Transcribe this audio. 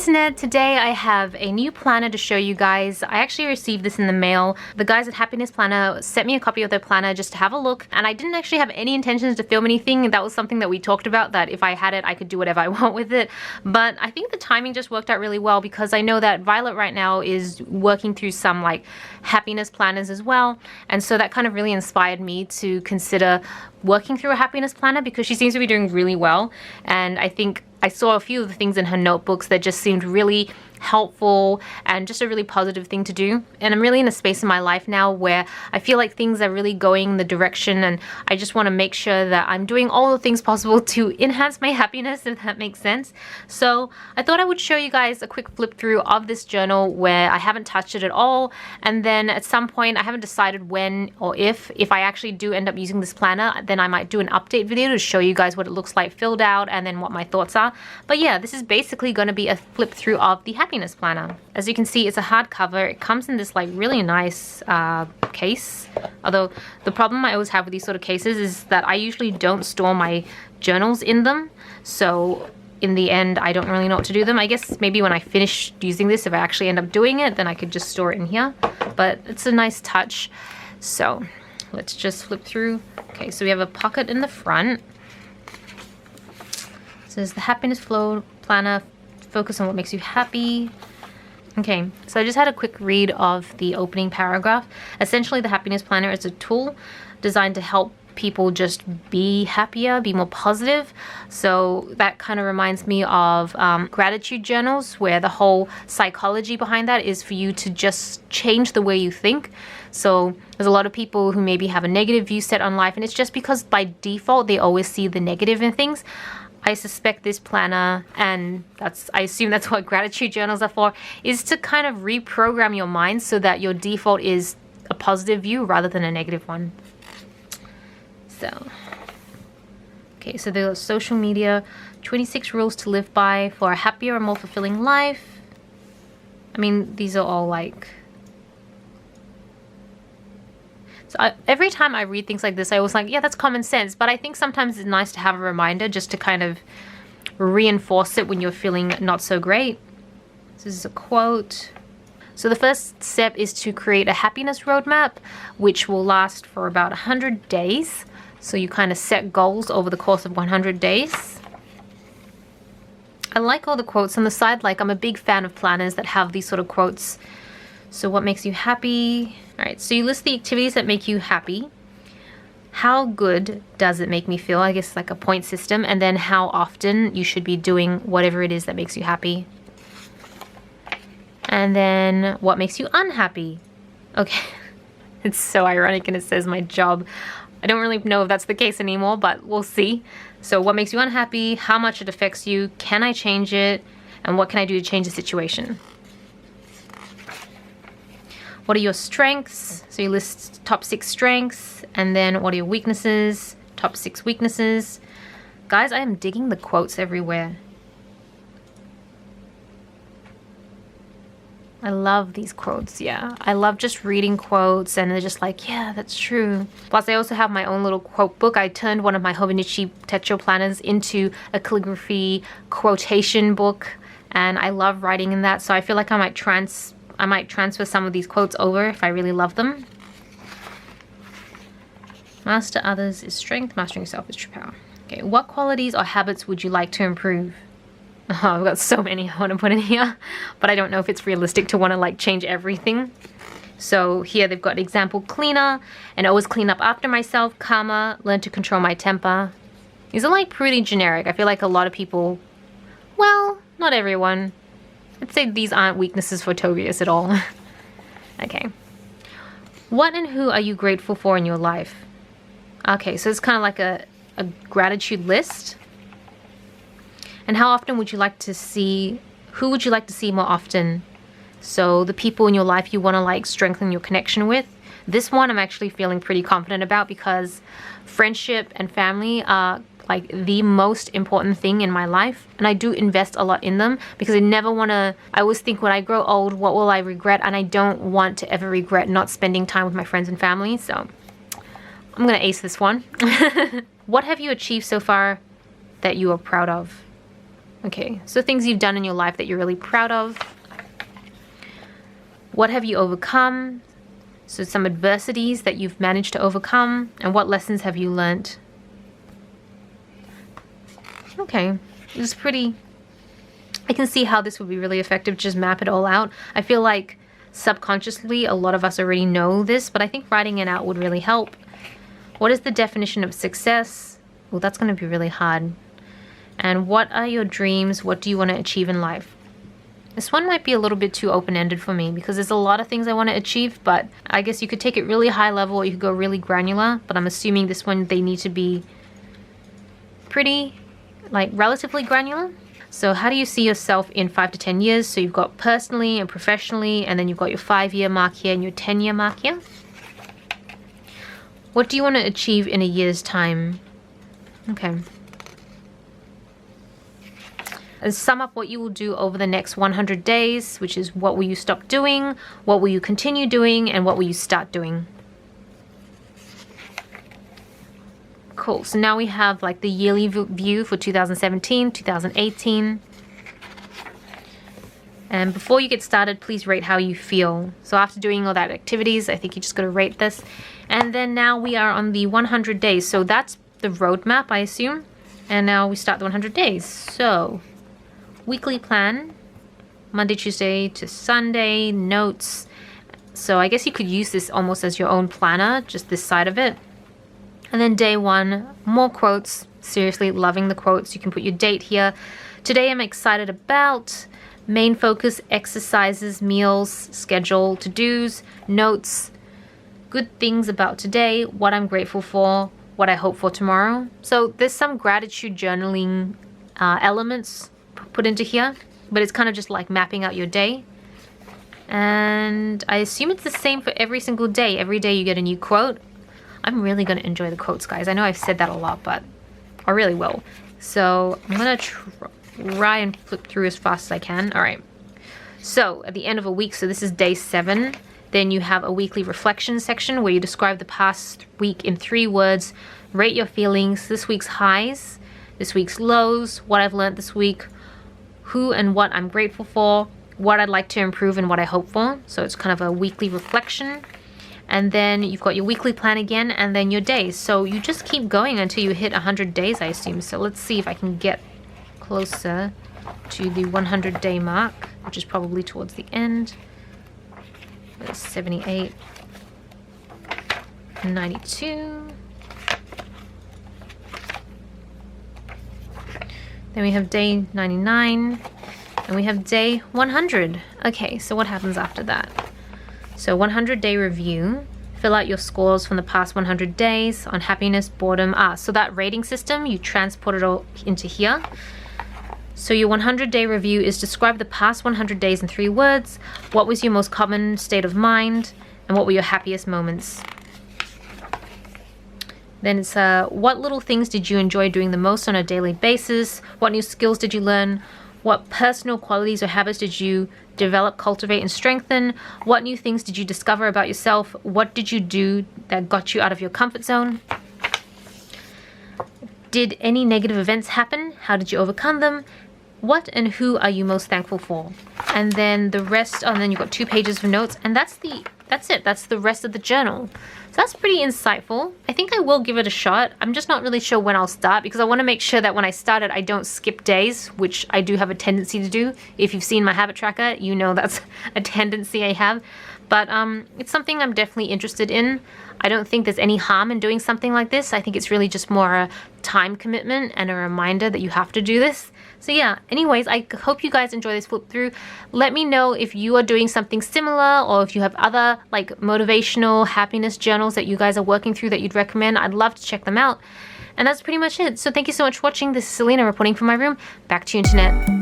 internet, today I have a new planner to show you guys. I actually received this in the mail. The guys at Happiness Planner sent me a copy of their planner just to have a look, and I didn't actually have any intentions to film anything. That was something that we talked about, that if I had it I could do whatever I want with it. But I think the timing just worked out really well because I know that Violet right now is working through some like happiness planners as well, and so that kind of really inspired me to consider working through a happiness planner because she seems to be doing really well. And I think I saw a few of the things in her notebooks that just seemed really helpful and just a really positive thing to do. And I'm really in a space in my life now where I feel like things are really going in the direction, and I just want to make sure that I'm doing all the things possible to enhance my happiness, if that makes sense. So I thought I would show you guys a quick flip through of this journal where I haven't touched it at all, and then at some point, I haven't decided when or if I actually do end up using this planner, then I might do an update video to show you guys what it looks like filled out and then what my thoughts are. But yeah, this is basically going to be a flip through of the happiness planner. As you can see, it's a hardcover. It comes in this like really nice case. Although the problem I always have with these sort of cases is that I usually don't store my journals in them. So in the end, I don't really know what to do with them. I guess maybe when I finish using this, if I actually end up doing it, then I could just store it in here. But it's a nice touch. So let's just flip through. Okay, so we have a pocket in the front. It says the Happiness Flow Planner, focus on what makes you happy. Okay, so I just had a quick read of the opening paragraph. Essentially, the Happiness Planner is a tool designed to help people just be happier, be more positive. So that kind of reminds me of gratitude journals, where the whole psychology behind that is for you to just change the way you think. So there's a lot of people who maybe have a negative view set on life, and it's just because by default they always see the negative in things. I suspect this planner, and I assume that's what gratitude journals are for, is to kind of reprogram your mind so that your default is a positive view rather than a negative one. So, okay, so there's social media, 26 rules to live by for a happier and more fulfilling life. I mean, these are all like... So every time I read things like this, I always like, yeah, that's common sense. But I think sometimes it's nice to have a reminder just to kind of reinforce it when you're feeling not so great. So this is a quote. So the first step is to create a happiness roadmap, which will last for about 100 days. So you kind of set goals over the course of 100 days. I like all the quotes on the side. Like, I'm a big fan of planners that have these sort of quotes. So what makes you happy? All right, so you list the activities that make you happy. How good does it make me feel? I guess like a point system. And then how often you should be doing whatever it is that makes you happy. And then what makes you unhappy? Okay, it's so ironic, and it says my job. I don't really know if that's the case anymore, but we'll see. So what makes you unhappy? How much it affects you? Can I change it? And what can I do to change the situation? What are your strengths? So you list top 6 strengths, and then what are your weaknesses? Top 6 weaknesses. Guys, I am digging the quotes everywhere. I love these quotes, yeah. I love just reading quotes, and they're just like, yeah, that's true. Plus, I also have my own little quote book. I turned one of my Hobonichi Techo planners into a calligraphy quotation book, and I love writing in that, so I feel like I might transfer some of these quotes over if I really love them. Master others is strength, mastering yourself is true power. Okay, what qualities or habits would you like to improve? Oh, I've got so many I want to put in here, but I don't know if it's realistic to want to like change everything. So here they've got example: cleaner, and always clean up after myself, calmer, learn to control my temper. These are like pretty generic. I feel like a lot of people, well, not everyone, I'd say these aren't weaknesses for Tobias at all. Okay. What and who are you grateful for in your life? Okay, so it's kind of like a gratitude list. And how often would you like to see, who would you like to see more often? So the people in your life you want to like strengthen your connection with. This one I'm actually feeling pretty confident about because friendship and family are like the most important thing in my life, and I do invest a lot in them because I never want to, I always think when I grow old, what will I regret? And I don't want to ever regret not spending time with my friends and family, so I'm gonna ace this one. What have you achieved so far that you are proud of? Okay, so things you've done in your life that you're really proud of. What have you overcome? So some adversities that you've managed to overcome, and what lessons have you learnt? Okay, it's pretty... I can see how this would be really effective. Just map it all out. I feel like subconsciously a lot of us already know this, but I think writing it out would really help. What is the definition of success? Well, that's going to be really hard. And what are your dreams? What do you want to achieve in life? This one might be a little bit too open-ended for me because there's a lot of things I want to achieve, but I guess you could take it really high level or you could go really granular, but I'm assuming this one they need to be pretty, like, relatively granular. So how do you see yourself in 5 to 10 years? So you've got personally and professionally, and then you've got your 5-year mark here and your 10-year mark here. What do you want to achieve in a year's time? Okay. And sum up what you will do over the next 100 days, which is what will you stop doing, what will you continue doing, and what will you start doing. Cool. So now we have like the yearly view for 2017, 2018. And before you get started, please rate how you feel. So after doing all that activities, I think you just got to rate this. And then now we are on the 100 days. So that's the roadmap, I assume. And now we start the 100 days. So weekly plan, Monday, Tuesday to Sunday, notes. So I guess you could use this almost as your own planner, just this side of it. And then day 1, more quotes. Seriously, loving the quotes. You can put your date here. Today I'm excited about. Main focus, exercises, meals, schedule, to-dos, notes, good things about today, what I'm grateful for, what I hope for tomorrow. So there's some gratitude journaling elements put into here, but it's kind of just like mapping out your day. And I assume it's the same for every single day. Every day you get a new quote. I'm really going to enjoy the quotes, guys. I know I've said that a lot, but I really will. So I'm going to try and flip through as fast as I can. All right. So at the end of a week, so this is day 7, then you have a weekly reflection section where you describe the past week in 3 words, rate your feelings, this week's highs, this week's lows, what I've learned this week, who and what I'm grateful for, what I'd like to improve and what I hope for. So it's kind of a weekly reflection. And then you've got your weekly plan again, and then your days. So you just keep going until you hit 100 days, I assume. So let's see if I can get closer to the 100-day mark, which is probably towards the end. There's 78, 92. Then we have day 99, and we have day 100. Okay, so what happens after that? So 100-day review. Fill out your scores from the past 100 days on happiness, boredom. So that rating system, you transport it all into here. So your 100-day review is describe the past 100 days in 3 words. What was your most common state of mind? And what were your happiest moments? Then it's what little things did you enjoy doing the most on a daily basis? What new skills did you learn? What personal qualities or habits did you develop, cultivate, and strengthen? What new things did you discover about yourself? What did you do that got you out of your comfort zone? Did any negative events happen? How did you overcome them? What and who are you most thankful for? And then the rest, and then you've got 2 pages of notes, and that's it. That's the rest of the journal. So that's pretty insightful. I think I will give it a shot. I'm just not really sure when I'll start because I want to make sure that when I start it, I don't skip days, which I do have a tendency to do. If you've seen my habit tracker, you know that's a tendency I have. But it's something I'm definitely interested in. I don't think there's any harm in doing something like this. I think it's really just more a time commitment and a reminder that you have to do this. So yeah, anyways, I hope you guys enjoy this flip through. Let me know if you are doing something similar or if you have other like motivational happiness journals that you guys are working through that you'd recommend. I'd love to check them out. And that's pretty much it. So thank you so much for watching. This is Celina reporting from my room. Back to you, internet.